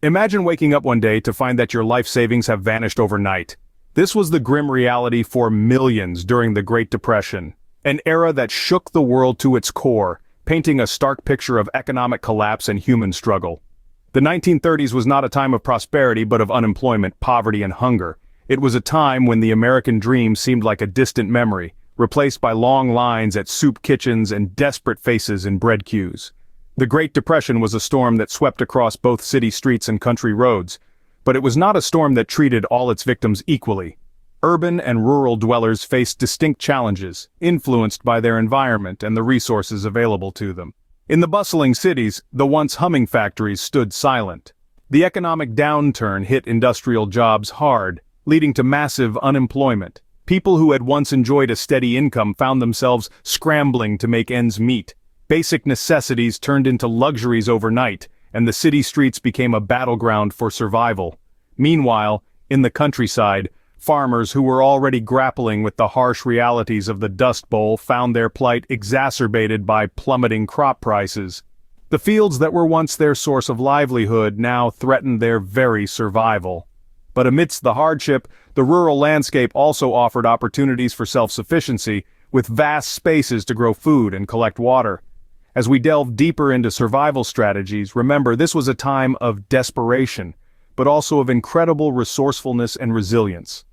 Imagine waking up one day to find that your life savings have vanished overnight. This was the grim reality for millions during the Great Depression, an era that shook the world to its core, painting a stark picture of economic collapse and human struggle. The 1930s was not a time of prosperity but of unemployment, poverty, and hunger. It was a time when the American dream seemed like a distant memory, replaced by long lines at soup kitchens and desperate faces in bread queues. The Great Depression was a storm that swept across both city streets and country roads, but it was not a storm that treated all its victims equally. Urban and rural dwellers faced distinct challenges, influenced by their environment and the resources available to them. In the bustling cities, the once humming factories stood silent. The economic downturn hit industrial jobs hard, leading to massive unemployment. People who had once enjoyed a steady income found themselves scrambling to make ends meet. Basic necessities turned into luxuries overnight, and the city streets became a battleground for survival. Meanwhile, in the countryside, farmers who were already grappling with the harsh realities of the Dust Bowl found their plight exacerbated by plummeting crop prices. The fields that were once their source of livelihood now threatened their very survival. But amidst the hardship, the rural landscape also offered opportunities for self-sufficiency, with vast spaces to grow food and collect water. As we delve deeper into survival strategies, remember this was a time of desperation, but also of incredible resourcefulness and resilience.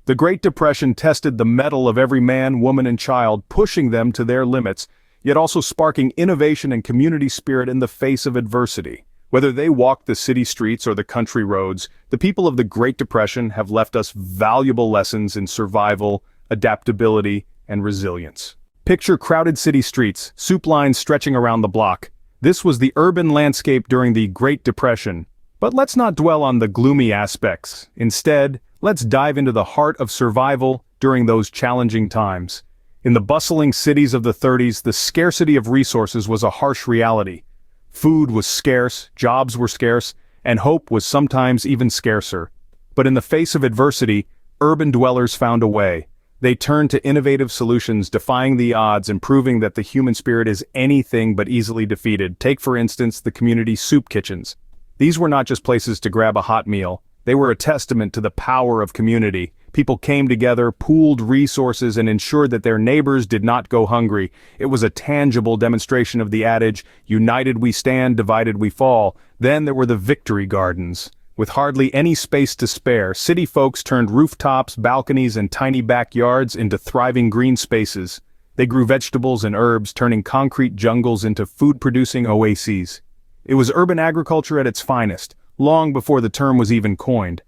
The Great Depression tested the mettle of every man, woman, and child, pushing them to their limits, yet also sparking innovation and community spirit in the face of adversity. Whether they walked the city streets or the country roads, the people of the Great Depression have left us valuable lessons in survival, adaptability, and resilience. Picture crowded city streets, soup lines stretching around the block. This was the urban landscape during the Great Depression. But let's not dwell on the gloomy aspects. Instead, let's dive into the heart of survival during those challenging times. In the bustling cities of the 30s, the scarcity of resources was a harsh reality. Food was scarce, jobs were scarce, and hope was sometimes even scarcer. But in the face of adversity, urban dwellers found a way. They turned to innovative solutions, defying the odds and proving that the human spirit is anything but easily defeated. Take, for instance, the community soup kitchens. These were not just places to grab a hot meal. They were a testament to the power of community. People came together, pooled resources, and ensured that their neighbors did not go hungry. It was a tangible demonstration of the adage, "United we stand, divided we fall." Then there were the victory gardens. With hardly any space to spare, city folks turned rooftops, balconies, and tiny backyards into thriving green spaces. They grew vegetables and herbs, turning concrete jungles into food-producing oases. It was urban agriculture at its finest, long before the term was even coined.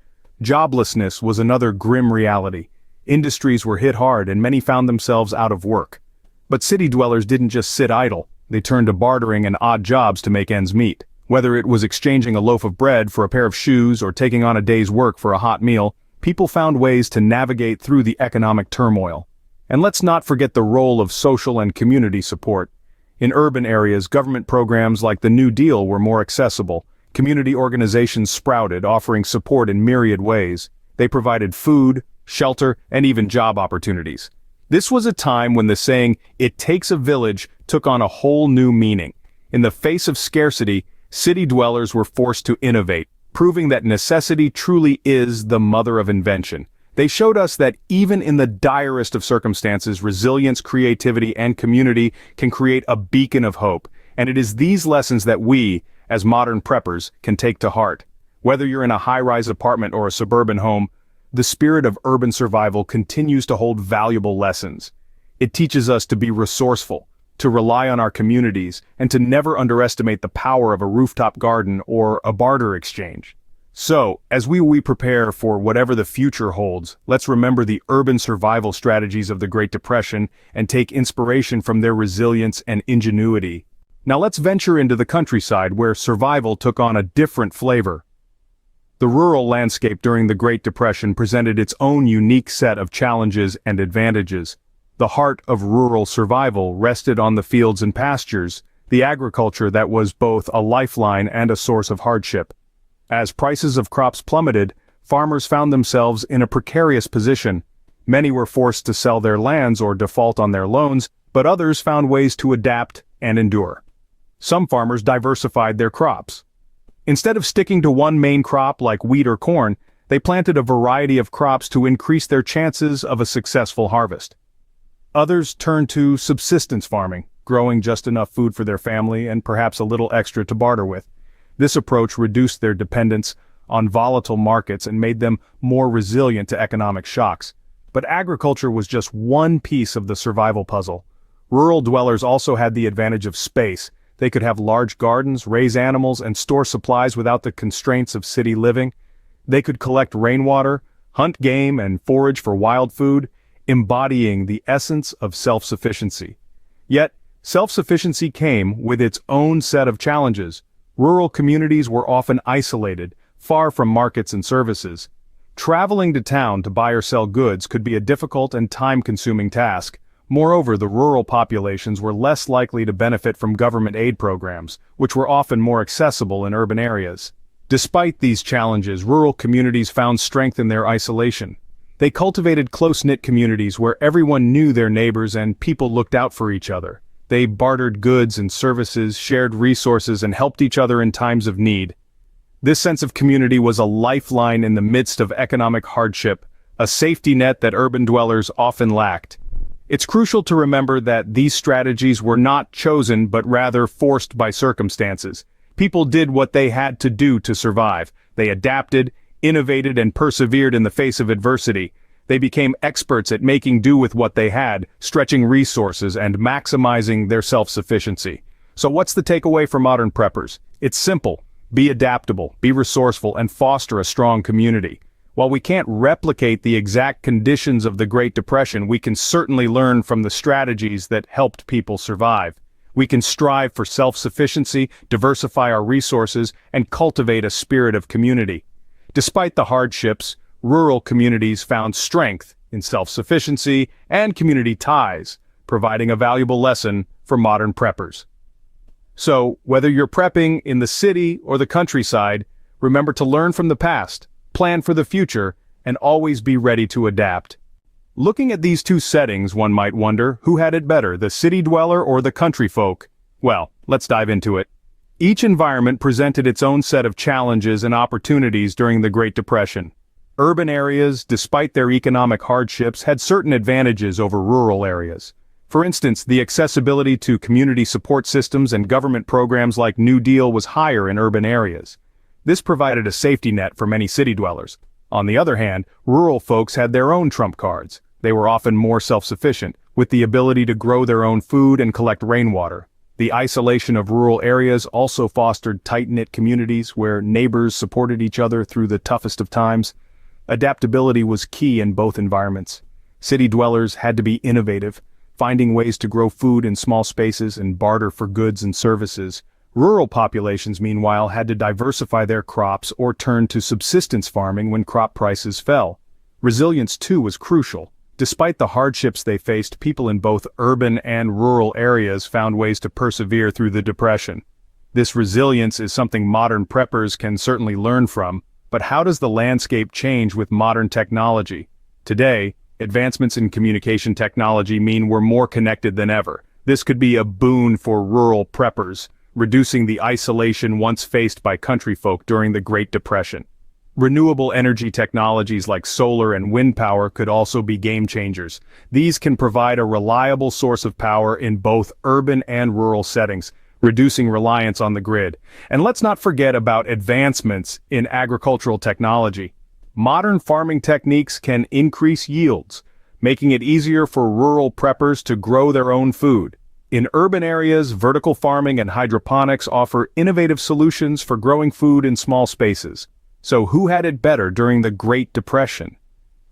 Joblessness was another grim reality. Industries were hit hard and many found themselves out of work. But city dwellers didn't just sit idle. They turned to bartering and odd jobs to make ends meet. Whether it was exchanging a loaf of bread for a pair of shoes or taking on a day's work for a hot meal, people found ways to navigate through the economic turmoil. And let's not forget the role of social and community support. In urban areas, government programs like the New Deal were more accessible. Community organizations sprouted, offering support in myriad ways. They provided food, shelter, and even job opportunities. This was a time when the saying, "It takes a village," took on a whole new meaning. In the face of scarcity, city dwellers were forced to innovate, proving that necessity truly is the mother of invention. They showed us that even in the direst of circumstances, resilience, creativity, and community can create a beacon of hope. And it is these lessons that we, as modern preppers, can take to heart. Whether you're in a high-rise apartment or a suburban home, the spirit of urban survival continues to hold valuable lessons. It teaches us to be resourceful, to rely on our communities, and to never underestimate the power of a rooftop garden or a barter exchange. So, as we prepare for whatever the future holds, let's remember the urban survival strategies of the Great Depression and take inspiration from their resilience and ingenuity. Now let's venture into the countryside where survival took on a different flavor. The rural landscape during the Great Depression presented its own unique set of challenges and advantages. The heart of rural survival rested on the fields and pastures, the agriculture that was both a lifeline and a source of hardship. As prices of crops plummeted, farmers found themselves in a precarious position. Many were forced to sell their lands or default on their loans, but others found ways to adapt and endure. Some farmers diversified their crops. Instead of sticking to one main crop like wheat or corn, they planted a variety of crops to increase their chances of a successful harvest. Others turned to subsistence farming, growing just enough food for their family and perhaps a little extra to barter with. This approach reduced their dependence on volatile markets and made them more resilient to economic shocks. But agriculture was just one piece of the survival puzzle. Rural dwellers also had the advantage of space. They could have large gardens, raise animals, and store supplies without the constraints of city living. They could collect rainwater, hunt game, and forage for wild food, embodying the essence of self-sufficiency. Yet, self-sufficiency came with its own set of challenges. Rural communities were often isolated, far from markets and services. Traveling to town to buy or sell goods could be a difficult and time-consuming task. Moreover, the rural populations were less likely to benefit from government aid programs, which were often more accessible in urban areas. Despite these challenges, rural communities found strength in their isolation. They cultivated close-knit communities where everyone knew their neighbors and people looked out for each other. They bartered goods and services, shared resources, and helped each other in times of need. This sense of community was a lifeline in the midst of economic hardship, a safety net that urban dwellers often lacked. It's crucial to remember that these strategies were not chosen but rather forced by circumstances. People did what they had to do to survive. They adapted, innovated, and persevered in the face of adversity. They became experts at making do with what they had, stretching resources and maximizing their self-sufficiency. So what's the takeaway for modern preppers? It's simple. Be adaptable, be resourceful, and foster a strong community. While we can't replicate the exact conditions of the Great Depression, we can certainly learn from the strategies that helped people survive. We can strive for self-sufficiency, diversify our resources, and cultivate a spirit of community. Despite the hardships, rural communities found strength in self-sufficiency and community ties, providing a valuable lesson for modern preppers. So, whether you're prepping in the city or the countryside, remember to learn from the past, plan for the future, and always be ready to adapt. Looking at these two settings, one might wonder, who had it better, the city dweller or the country folk? Well, let's dive into it. Each environment presented its own set of challenges and opportunities during the Great Depression. Urban areas, despite their economic hardships, had certain advantages over rural areas. For instance, the accessibility to community support systems and government programs like New Deal was higher in urban areas. This provided a safety net for many city dwellers. On the other hand, rural folks had their own trump cards. They were often more self-sufficient, with the ability to grow their own food and collect rainwater. The isolation of rural areas also fostered tight-knit communities where neighbors supported each other through the toughest of times. Adaptability was key in both environments. City dwellers had to be innovative, finding ways to grow food in small spaces and barter for goods and services. Rural populations, meanwhile, had to diversify their crops or turn to subsistence farming when crop prices fell. Resilience, too, was crucial. Despite the hardships they faced, people in both urban and rural areas found ways to persevere through the Depression. This resilience is something modern preppers can certainly learn from, but how does the landscape change with modern technology? Today, advancements in communication technology mean we're more connected than ever. This could be a boon for rural preppers, reducing the isolation once faced by country folk during the Great Depression. Renewable energy technologies like solar and wind power could also be game changers. These can provide a reliable source of power in both urban and rural settings, reducing reliance on the grid. And let's not forget about advancements in agricultural technology. Modern farming techniques can increase yields, making it easier for rural preppers to grow their own food. In urban areas, vertical farming and hydroponics offer innovative solutions for growing food in small spaces. So who had it better during the Great Depression?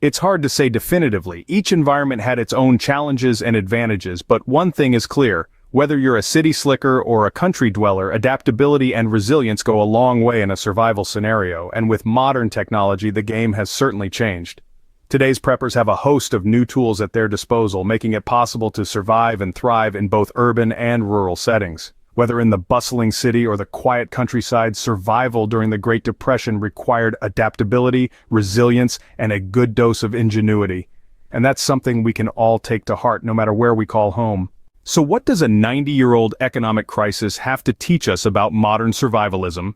It's hard to say definitively. Each environment had its own challenges and advantages, but one thing is clear. Whether you're a city slicker or a country dweller, adaptability and resilience go a long way in a survival scenario, and with modern technology, the game has certainly changed. Today's preppers have a host of new tools at their disposal, making it possible to survive and thrive in both urban and rural settings. Whether in the bustling city or the quiet countryside, survival during the Great Depression required adaptability, resilience, and a good dose of ingenuity. And that's something we can all take to heart no matter where we call home. So what does a 90-year-old economic crisis have to teach us about modern survivalism?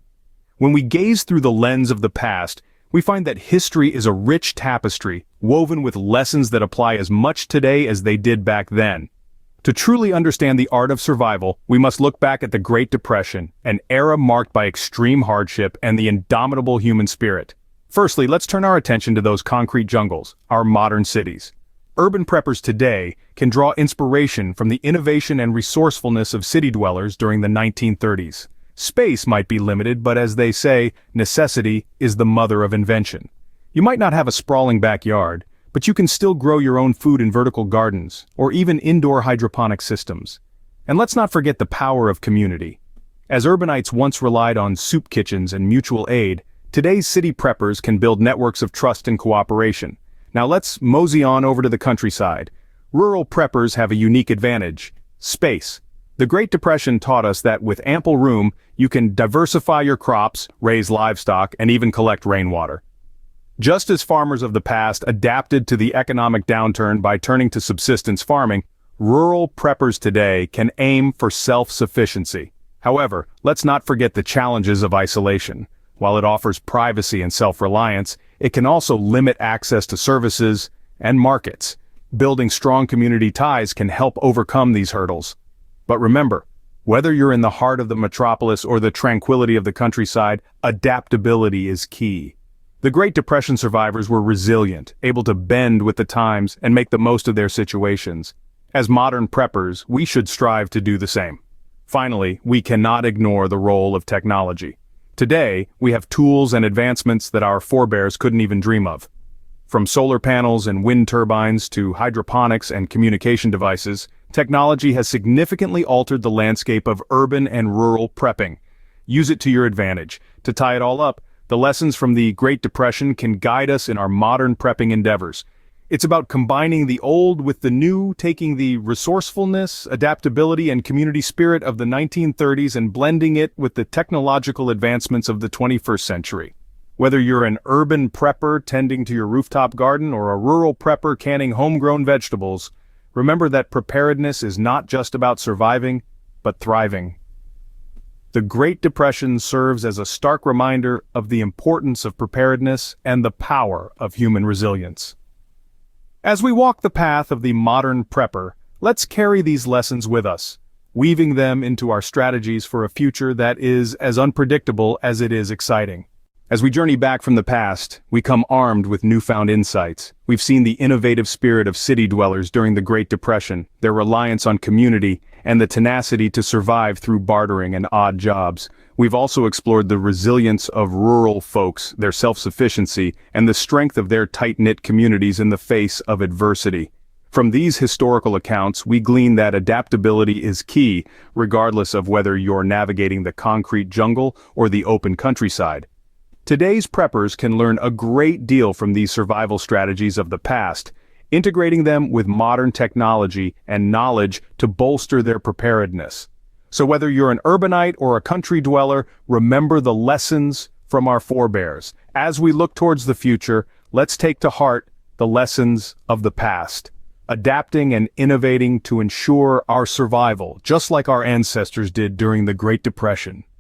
When we gaze through the lens of the past, we find that history is a rich tapestry, woven with lessons that apply as much today as they did back then. To truly understand the art of survival, we must look back at the Great Depression, an era marked by extreme hardship and the indomitable human spirit. Firstly, let's turn our attention to those concrete jungles, our modern cities. Urban preppers today can draw inspiration from the innovation and resourcefulness of city dwellers during the 1930s. Space might be limited, but as they say, necessity is the mother of invention. You might not have a sprawling backyard, but you can still grow your own food in vertical gardens, or even indoor hydroponic systems. And let's not forget the power of community. As urbanites once relied on soup kitchens and mutual aid, today's city preppers can build networks of trust and cooperation. Now let's mosey on over to the countryside. Rural preppers have a unique advantage: space. The Great Depression taught us that with ample room, you can diversify your crops, raise livestock, and even collect rainwater. Just as farmers of the past adapted to the economic downturn by turning to subsistence farming, rural preppers today can aim for self-sufficiency. However, let's not forget the challenges of isolation. While it offers privacy and self-reliance, it can also limit access to services and markets. Building strong community ties can help overcome these hurdles. But remember, whether you're in the heart of the metropolis or the tranquility of the countryside, adaptability is key. The Great Depression survivors were resilient, able to bend with the times and make the most of their situations. As modern preppers, we should strive to do the same. Finally, we cannot ignore the role of technology. Today, we have tools and advancements that our forebears couldn't even dream of. From solar panels and wind turbines to hydroponics and communication devices, technology has significantly altered the landscape of urban and rural prepping. Use it to your advantage. To tie it all up, the lessons from the Great Depression can guide us in our modern prepping endeavors. It's about combining the old with the new, taking the resourcefulness, adaptability, and community spirit of the 1930s and blending it with the technological advancements of the 21st century. Whether you're an urban prepper tending to your rooftop garden or a rural prepper canning homegrown vegetables, remember that preparedness is not just about surviving, but thriving. The Great Depression serves as a stark reminder of the importance of preparedness and the power of human resilience. As we walk the path of the modern prepper, let's carry these lessons with us, weaving them into our strategies for a future that is as unpredictable as it is exciting. As we journey back from the past, we come armed with newfound insights. We've seen the innovative spirit of city dwellers during the Great Depression, their reliance on community, and the tenacity to survive through bartering and odd jobs. We've also explored the resilience of rural folks, their self-sufficiency, and the strength of their tight-knit communities in the face of adversity. From these historical accounts, we glean that adaptability is key, regardless of whether you're navigating the concrete jungle or the open countryside. Today's preppers can learn a great deal from these survival strategies of the past, integrating them with modern technology and knowledge to bolster their preparedness. So whether you're an urbanite or a country dweller, remember the lessons from our forebears. As we look towards the future, let's take to heart the lessons of the past, adapting and innovating to ensure our survival, just like our ancestors did during the Great Depression.